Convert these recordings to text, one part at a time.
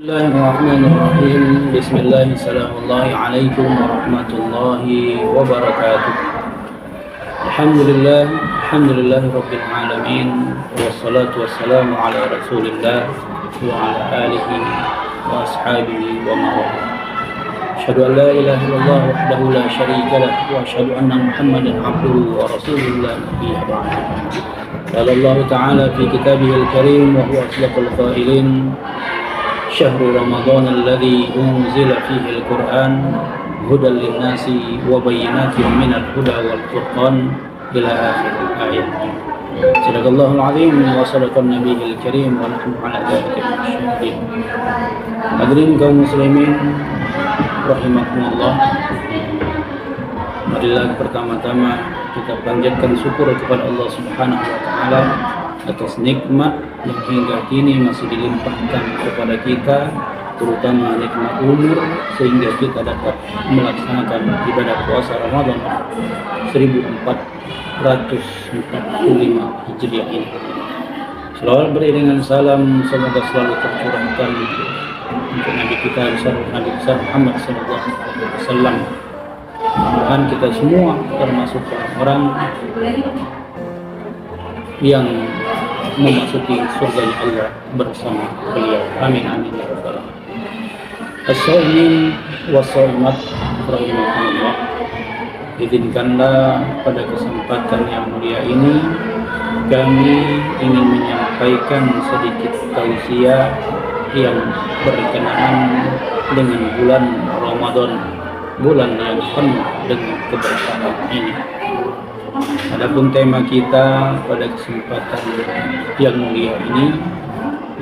Bismillahirrahmanirrahim. Bismillah, assalamualaikum warahmatullahi wabarakatuh. Alhamdulillah rabbil alamin. Wassalatu wassalamu ala rasulillah wa ala alihi wa ashabihi wa mawala. Asyhadu an la ilaha illallah wahdahu la syarika lah wa asyhadu anna Muhammadan abduhu wa rasuluhu la nabiyya ba'dahu. Qala Allah ta'ala fi kitabihil karim wa huwa asdaqul qailin. شهر رمضان الذي أنزل فيه القرآن هدى للناس وبينات من الهدى والفرقان إلى آخر الآية. صدق الله العظيم وصدق النبي الكريم ونحن على ذلك من الشاهدين. Hadirin kaum muslimin rahimakumullah. Marilah pertama-tama kita panjatkan syukur kepada Allah Subhanahu wa taala atas nikmat yang hingga kini masih dilimpahkan kepada kita, terutama nikmat umur, sehingga kita dapat melaksanakan ibadah puasa Ramadan 1445 Hijriah ini. Selawat beriringan salam semoga selalu tercurahkan untuk Nabi kita Nabi besar Muhammad sallallahu alaihi wasallam. Mudah-mudahan kita semua termasuk orang yang memasuki surga Allah bersama beliau. Amin amin ya rabbal alamin. As-shaimin was-shaimat rahimakumullah. Izinkanlah pada kesempatan yang mulia ini kami ingin menyampaikan sedikit tausiah yang berkenaan dengan bulan Ramadan, bulan yang penuh dengan keberkahan ini. Adapun tema kita pada kesempatan yang mulia ini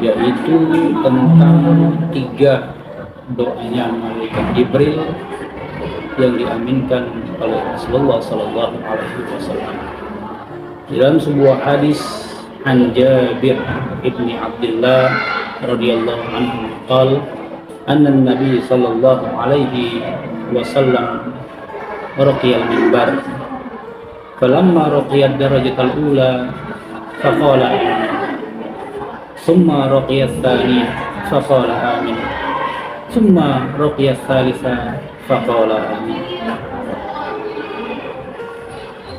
yaitu tentang 3 doanya malaikat Jibril yang diaminkan oleh Rasulullah sallallahu alaihi wasallam. Dalam sebuah hadis an Jabir ibni Abdullah radhiyallahu anhu qala anna an-nabiy sallallahu alaihi wasallam raqiya al-minbar falamma raqiya ad-darajatal ula faqala amin thumma raqiya ats-tsaniyah faqala amin thumma raqiya ats-tsalisah faqala amin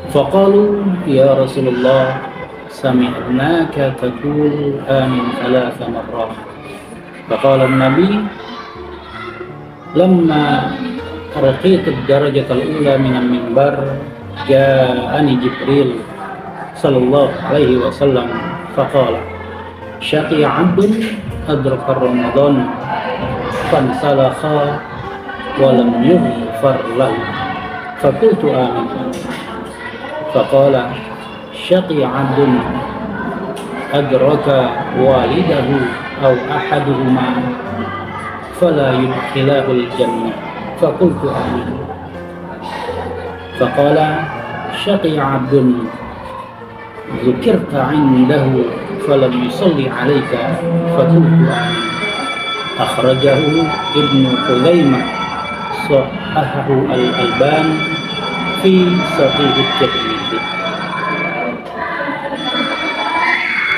faqalu ya Rasulullah sami'naka taqul amin 3 marrat faqala an-nabi lamma raqitu ad-darajatal ula min al-minbar ja'ani Jibril sallallahu alaihi wasallam faqala syaqi 'abdun adraka Ramadan fansalakha wa lam yughfar lahu faqultu amin faqala syaqi 'abdun adraka walidahu aw ahaduhuma fala yudkhilahu al-jannah faqultu amin faqala syaqi 'abdun dzukirta 'indahu falam yusalli 'alaika faqultu amin akhrajahu Ibnu Khuzaimah sahahahu al-Albani fi Sahih at-Tirmidzi.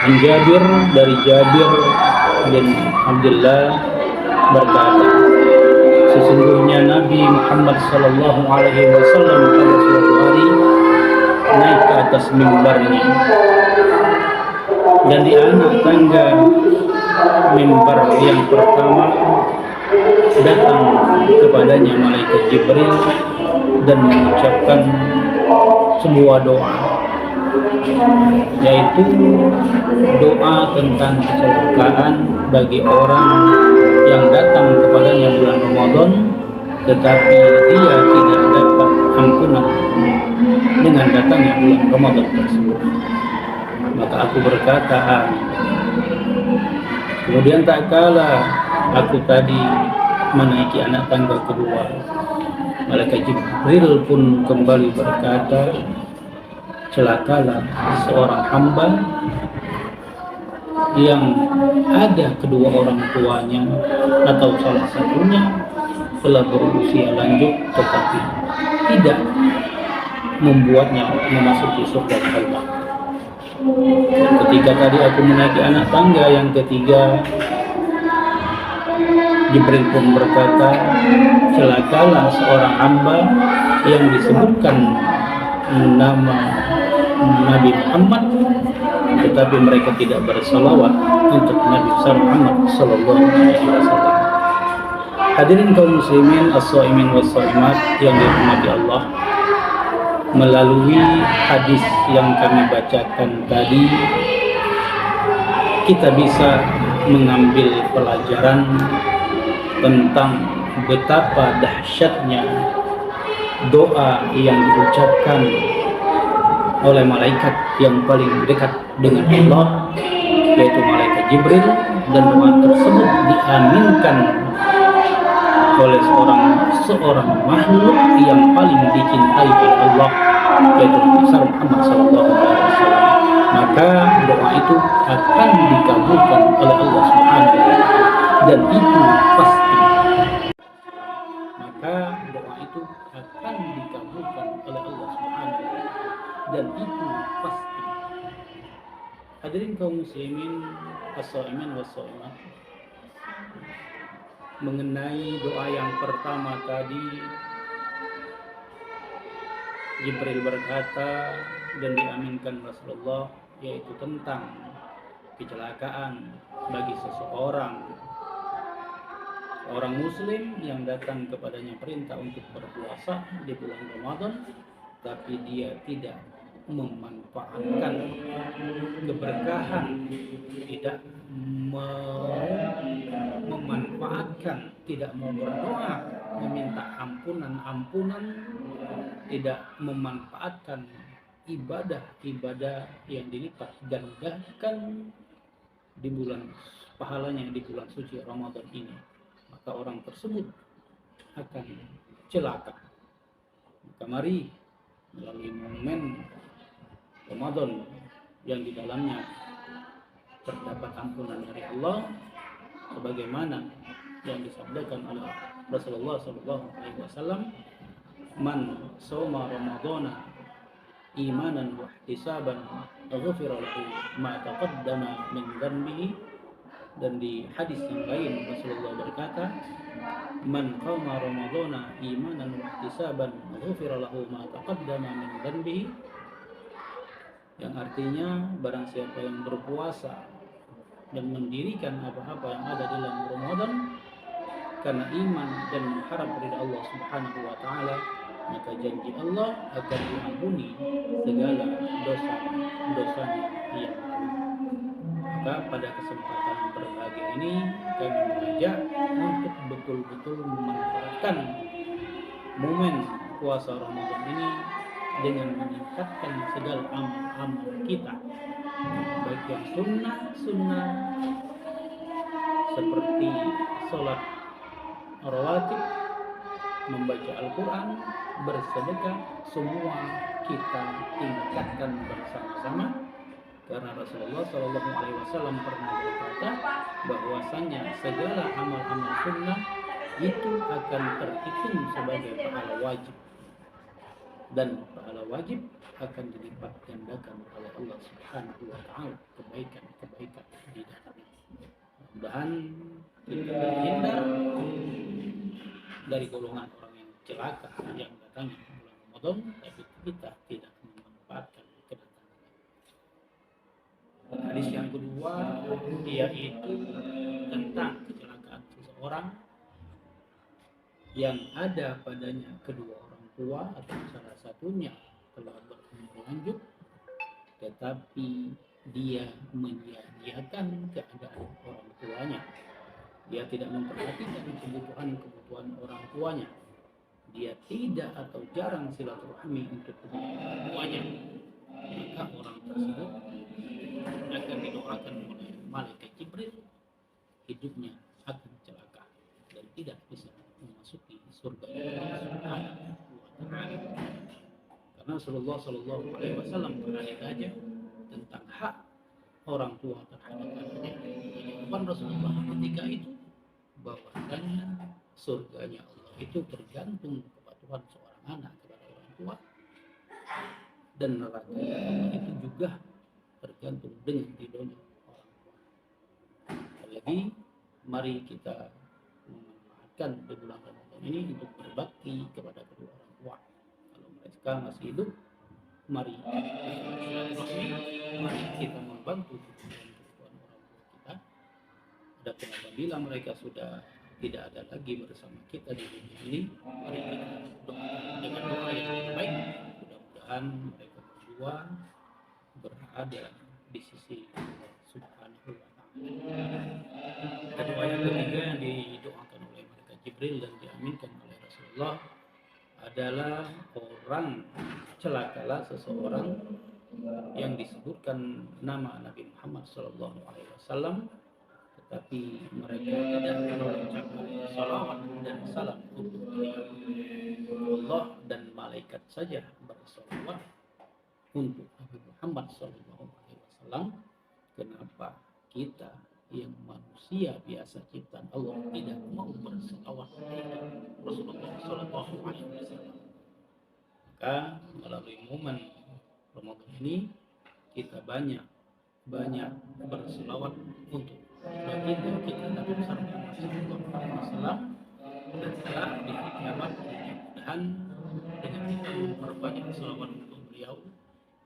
An Jabir dari Jabir bin Abdullah berkata, sesungguhnya Nabi Muhammad sallallahu alaihi wasallam pada suatu hari naik ke atas mimbarnya, dan di anak tangga mimbar yang pertama datang kepadanya malaikat Jibril dan mengucapkan sebuah doa, yaitu doa tentang kecelakaan bagi orang yang datang kepadanya bulan Ramadan tetapi dia tidak dapat ampunan dengan datangnya bulan Ramadan tersebut. Maka aku berkata amin. Kemudian tak kala aku tadi menaiki anak tangga kedua, malaikat Jibril pun kembali berkata, celakalah seorang hamba yang ada kedua orang tuanya atau salah satunya telah berusia lanjut tetapi tidak membuatnya memasuki surga Allah. Ketika tadi aku menaiki anak tangga yang ketiga, Jibril pun berkata, celakalah seorang hamba yang disebutkan nama Nabi Muhammad, tetapi mereka tidak bersalawat untuk Nabi Muhammad Sallallahu Alaihi Wasallam. Hadirin kaum muslimin, as-shaimin was-shaimat yang dirahmati Allah, melalui hadis yang kami bacakan tadi, kita bisa mengambil pelajaran tentang betapa dahsyatnya doa yang diucapkan oleh malaikat yang paling dekat dengan Allah, yaitu malaikat Jibril, dan doa tersebut diaminkan oleh seorang makhluk yang paling dicintai oleh Allah, yaitu Nabi Muhammad Sallallahu Alaihi Wasallam. Maka doa itu akan dikabulkan oleh Allah Subhanahu wa Ta'ala, dan itu pasti. Maka doa itu akan dikabulkan oleh Allah Subhanahu wa Ta'ala, dan itu pasti. Hadirin kaum muslimin, as-shaimin was-shaimat, mengenai doa yang pertama tadi, Jibril berkata dan diaminkan Rasulullah, yaitu tentang kecelakaan bagi seseorang muslim yang datang kepadanya perintah untuk berpuasa di bulan Ramadan, tapi dia tidak memanfaatkan keberkahan, tidak memanfaatkan, tidak mau berdoa meminta ampunan, tidak memanfaatkan ibadah yang dilipat gandakan di bulan pahalanya di bulan suci Ramadan ini, maka orang tersebut akan celaka. Maka mari melalui momen Ramadan yang di dalamnya terdapat ampunan dari Allah, sebagaimana yang disabdakan oleh Rasulullah SAW, man soma Ramadana imanan wa ihtisaban ghufira lahu ma taqaddama min dhanbihi. Dan di hadis yang lain Rasulullah berkata, man qama Ramadana imanan wa ihtisaban ghufira lahu ma taqaddama min dhanbihi, yang artinya barang siapa yang berpuasa dan mendirikan apa-apa yang ada di dalam Ramadan karena iman dan mengharap ridha Allah Subhanahu wa Ta'ala, maka janji Allah akan diampuni segala dosa-dosanya yang lalu. Maka pada kesempatan berbahagia ini kami mengajak untuk betul-betul memanfaatkan momen puasa Ramadan ini dengan meningkatkan segala amal-amal kita, baik yang sunnah seperti sholat rawatib, membaca Al-Quran, bersedekah, semua kita tingkatkan bersama-sama, karena Rasulullah SAW pernah berkata bahwasanya segala amal-amal sunnah itu akan terhitung sebagai pahala wajib, dan pahala wajib akan dilipat gandakan oleh Allah Subhanahu wa Ta'ala kebaikan di dalamnya. Mudah-mudahan kita terhindar dari golongan orang yang celaka yang datang di bulan Ramadan, tapi kita tidak memanfaatkan kedatangan. Hadis yang kedua yaitu tentang kecelakaan seseorang yang ada padanya kedua orang tua atau salah satunya telah berumur lanjut, tetapi dia menyia-nyiakan keadaan orang tuanya. Dia tidak memperhatikan kebutuhan orang tuanya. Dia tidak atau jarang silaturahmi untuk orang tuanya. Maka orang tersebut akan didoakan oleh malaikat Jibril, hidupnya akan celaka dan tidak bisa memasuki surga Allah Subhanahu wa Ta'ala. Karena Rasulullah SAW pernah ditanya tentang hak orang tua terhadap anaknya. Jawaban Rasulullah ketika itu bahwasanya surganya Allah itu tergantung kepatuhan seorang anak kepada orang tua, dan neraka Allah itu juga tergantung dengan ridhonya orang tua. Apalagi mari kita manfaatkan di bulan Ramadan ini untuk berbakti kepada kedua orang tua. Kalau mereka masih hidup, mari silaturahmi, mari kita membantu kebutuhan orang tua kita. Adapun apabila mereka sudah tidak ada lagi bersama kita di dunia ini, mari kita doakan dengan doa yang terbaik. Mudah-mudahan mereka berdua berada di sisi Allah Subhanahu wa Ta'ala. Dan doa yang ketiga yang didoakan oleh malaikat Jibril dan diaminkan oleh Rasulullah adalah orang celakalah seseorang yang disebutkan nama Nabi Muhammad SAW, tetapi mereka tidak mengucapkan salawat dan salam untuk beliau. Allah dan malaikat saja bersalawat untuk Nabi Muhammad SAW. Kenapa kita yang manusia biasa ciptaan Allah tidak mau bersalawat kepada Rasulullah SAW? Maka melalui momen Ramadan ini kita banyak berselawat untuk baginda kita Nabi besar Muhammad SAW, dan setelah di hari kiamat mudah-mudahan dengan kita memperbanyak selawat untuk beliau,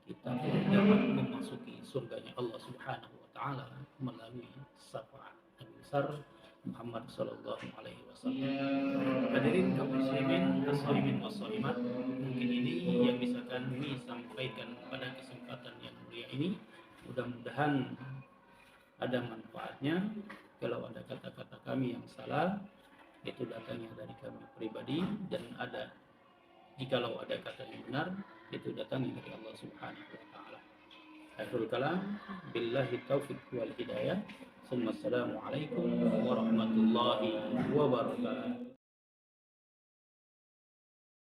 kita pun dapat memasuki surganya Allah Subhanahu wa Ta'ala melalui syafaat Nabi besar Muhammad sallallahu alaihi wasallam. Hadirin kaum muslimin, as-shaimin was-shaimat, mungkin ini yang bisa kami sampaikan pada kesempatan yang mulia ini. Mudah-mudahan ada manfaatnya. Kalau ada kata-kata kami yang salah, itu datangnya dari kami pribadi, dan jikalau ada kata yang benar, itu datangnya dari Allah Subhanahu wa Ta'ala. Akhirul kalam, billahi taufiq wal hidayah. Assalamualaikum warahmatullahi wabarakatuh.